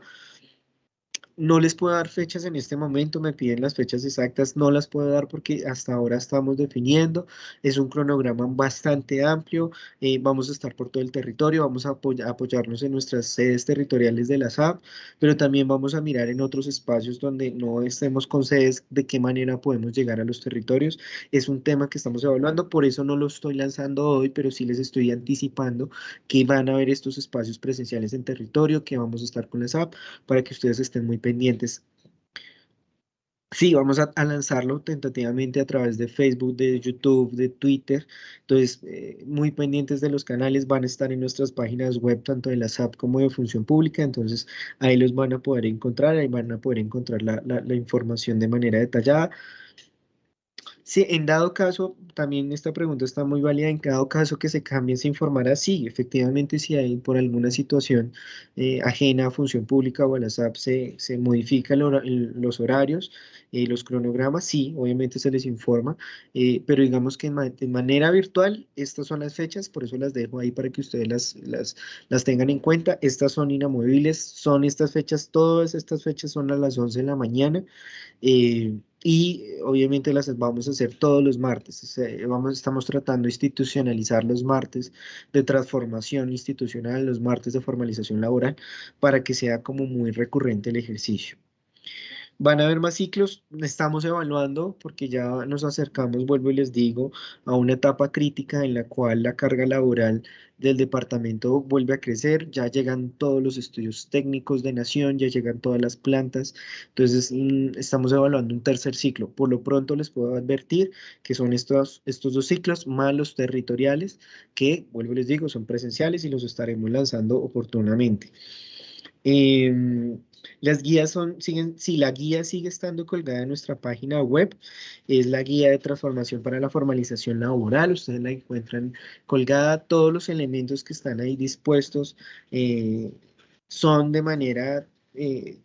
No les puedo dar fechas en este momento, me piden las fechas exactas, no las puedo dar porque hasta ahora estamos definiendo, es un cronograma bastante amplio, vamos a estar por todo el territorio, vamos a apoyarnos en nuestras sedes territoriales de la SAP, pero también vamos a mirar en otros espacios donde no estemos con sedes, de qué manera podemos llegar a los territorios, es un tema que estamos evaluando, por eso no lo estoy lanzando hoy, pero sí les estoy anticipando que van a haber estos espacios presenciales en territorio, que vamos a estar con la SAP, para que ustedes estén muy pendientes. Sí, vamos a lanzarlo tentativamente a través de Facebook, de YouTube, de Twitter. Entonces, muy pendientes de los canales, van a estar en nuestras páginas web, tanto de la SAP como de Función Pública. Entonces, ahí los van a poder encontrar, ahí van a poder encontrar la información de manera detallada. Sí, en dado caso, también esta pregunta está muy válida, en dado caso que se cambie, se informará, sí, efectivamente, si hay por alguna situación ajena a función pública o a la SAP se modifican los horarios, los cronogramas, sí, obviamente se les informa, pero digamos que de manera virtual, estas son las fechas, por eso las dejo ahí para que ustedes las tengan en cuenta, estas son inamovibles, son estas fechas, todas estas fechas son a las 11 de la mañana, y obviamente las vamos a hacer todos los martes. O sea, estamos tratando de institucionalizar los martes de transformación institucional, los martes de formalización laboral, para que sea como muy recurrente el ejercicio. Van a haber más ciclos, estamos evaluando porque ya nos acercamos, vuelvo y les digo, a una etapa crítica en la cual la carga laboral del departamento vuelve a crecer, ya llegan todos los estudios técnicos de nación, ya llegan todas las plantas, entonces estamos evaluando un tercer ciclo. Por lo pronto les puedo advertir que son estos dos ciclos más los territoriales que, vuelvo y les digo, son presenciales y los estaremos lanzando oportunamente. Las guías si la guía sigue estando colgada en nuestra página web, es la guía de transformación para la formalización laboral, ustedes la encuentran colgada, todos los elementos que están ahí dispuestos son de manera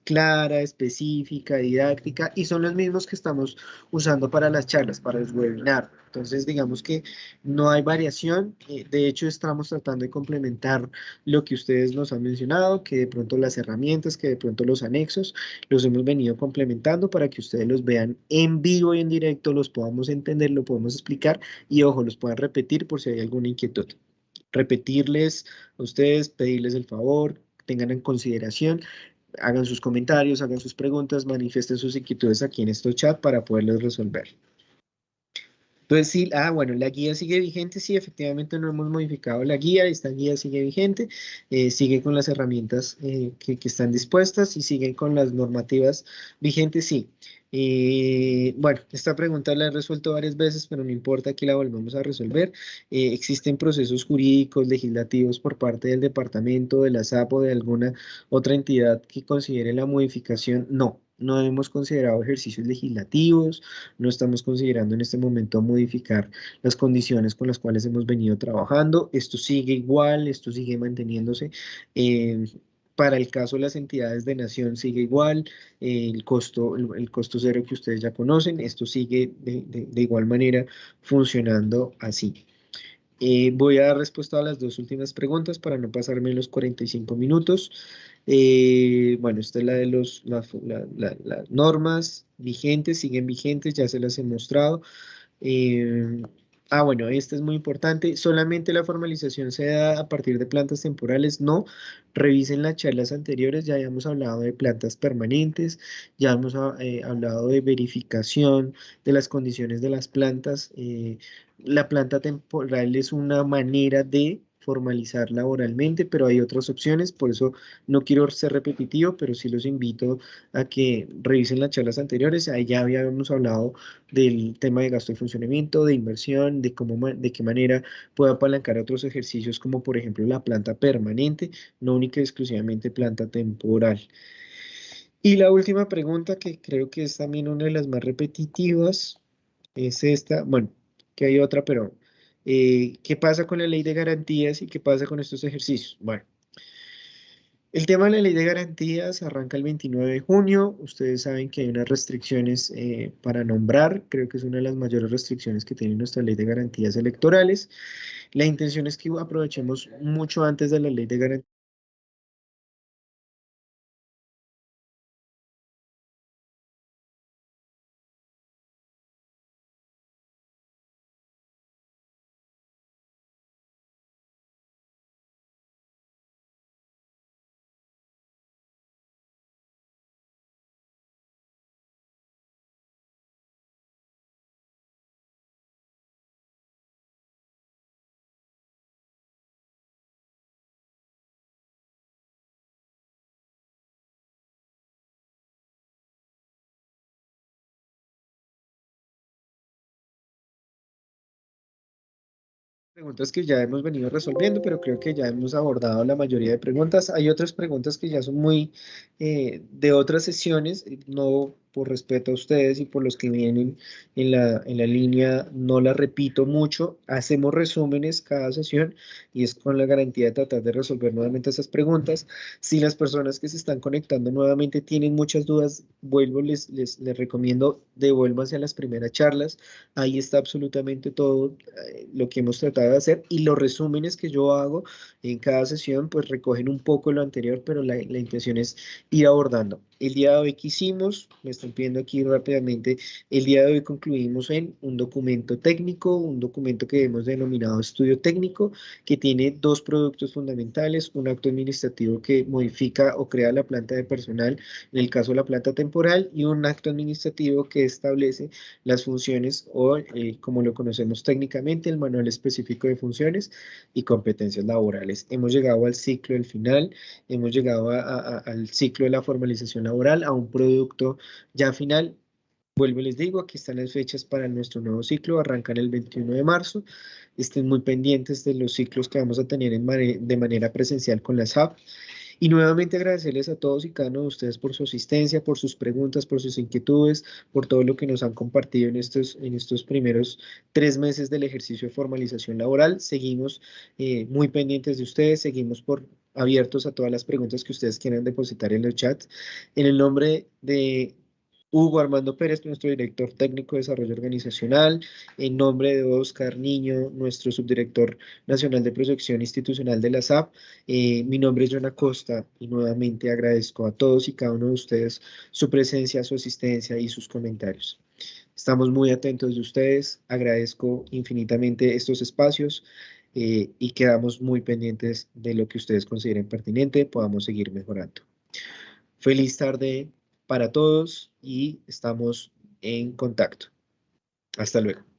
clara, específica, didáctica, y son los mismos que estamos usando para las charlas, para los webinars. Entonces, digamos que no hay variación. De hecho, estamos tratando de complementar lo que ustedes nos han mencionado, que de pronto las herramientas, que de pronto los anexos, los hemos venido complementando para que ustedes los vean en vivo y en directo, los podamos entender, lo podemos explicar y, ojo, los puedan repetir por si hay alguna inquietud. Repetirles a ustedes, pedirles el favor, tengan en consideración, hagan sus comentarios, hagan sus preguntas, manifiesten sus inquietudes aquí en este chat para poderles resolver. Entonces, sí, bueno, la guía sigue vigente, sí, efectivamente no hemos modificado la guía, esta guía sigue vigente, sigue con las herramientas que están dispuestas y sigue con las normativas vigentes, sí. Bueno, esta pregunta la he resuelto varias veces, pero no importa, aquí la volvemos a resolver. ¿Existen procesos jurídicos, legislativos por parte del departamento, de la SAP o de alguna otra entidad que considere la modificación? No, no hemos considerado ejercicios legislativos, no estamos considerando en este momento modificar las condiciones con las cuales hemos venido trabajando. Esto sigue igual, esto sigue manteniéndose. Para el caso de las entidades de nación sigue igual, el costo cero que ustedes ya conocen, esto sigue de igual manera funcionando así. Voy a dar respuesta a las dos últimas preguntas para no pasarme los 45 minutos. Bueno, esta es la de las normas vigentes, siguen vigentes, ya se las he mostrado. Bueno, esta es muy importante. Solamente la formalización se da a partir de plantas temporales. No, revisen las charlas anteriores. Ya habíamos hablado de plantas permanentes, ya hemos hablado de verificación de las condiciones de las plantas. La planta temporal es una manera de formalizar laboralmente, pero hay otras opciones, por eso no quiero ser repetitivo, pero sí los invito a que revisen las charlas anteriores. Ahí ya habíamos hablado del tema de gasto de funcionamiento, de inversión, de de qué manera puede apalancar otros ejercicios, como por ejemplo la planta permanente, no única y exclusivamente planta temporal. Y la última pregunta, que creo que es también una de las más repetitivas, es esta, bueno, que hay otra, pero ¿qué pasa con la ley de garantías y qué pasa con estos ejercicios? Bueno, el tema de la ley de garantías arranca el 29 de junio. Ustedes saben que hay unas restricciones para nombrar. Creo que es una de las mayores restricciones que tiene nuestra ley de garantías electorales. La intención es que aprovechemos mucho antes de la ley de garantías. Preguntas que ya hemos venido resolviendo, pero creo que ya hemos abordado la mayoría de preguntas. Hay otras preguntas que ya son muy de otras sesiones, no por respeto a ustedes y por los que vienen en la línea, no las repito mucho. Hacemos resúmenes cada sesión y es con la garantía de tratar de resolver nuevamente esas preguntas. Si las personas que se están conectando nuevamente tienen muchas dudas, vuelvo, les recomiendo, devuélvanse a las primeras charlas. Ahí está absolutamente todo lo que hemos tratado de hacer, y los resúmenes que yo hago en cada sesión pues recogen un poco lo anterior, pero la intención es ir abordando. El día de hoy que hicimos, me están pidiendo aquí rápidamente, el día de hoy concluimos en un documento técnico, un documento que hemos denominado estudio técnico, que tiene dos productos fundamentales: un acto administrativo que modifica o crea la planta de personal, en el caso de la planta temporal, y un acto administrativo que establece las funciones o, como lo conocemos técnicamente, el manual específico de funciones y competencias laborales. Hemos llegado al ciclo del final, hemos llegado al ciclo de la formalización laboral, a un producto ya final. Vuelvo y les digo, aquí están las fechas para nuestro nuevo ciclo, arrancan el 21 de marzo. Estén muy pendientes de los ciclos que vamos a tener de manera presencial con las SAP. Y nuevamente agradecerles a todos y cada uno de ustedes por su asistencia, por sus preguntas, por sus inquietudes, por todo lo que nos han compartido en estos primeros 3 meses del ejercicio de formalización laboral. Seguimos muy pendientes de ustedes, seguimos por abiertos a todas las preguntas que ustedes quieran depositar en los chats. En el nombre de Hugo Armando Pérez, nuestro director técnico de desarrollo organizacional, en nombre de Oscar Niño, nuestro subdirector nacional de proyección institucional de la SAP, mi nombre es John Acosta y nuevamente agradezco a todos y cada uno de ustedes su presencia, su asistencia y sus comentarios. Estamos muy atentos de ustedes, agradezco infinitamente estos espacios y quedamos muy pendientes de lo que ustedes consideren pertinente, podamos seguir mejorando. Feliz tarde para todos y estamos en contacto. Hasta luego.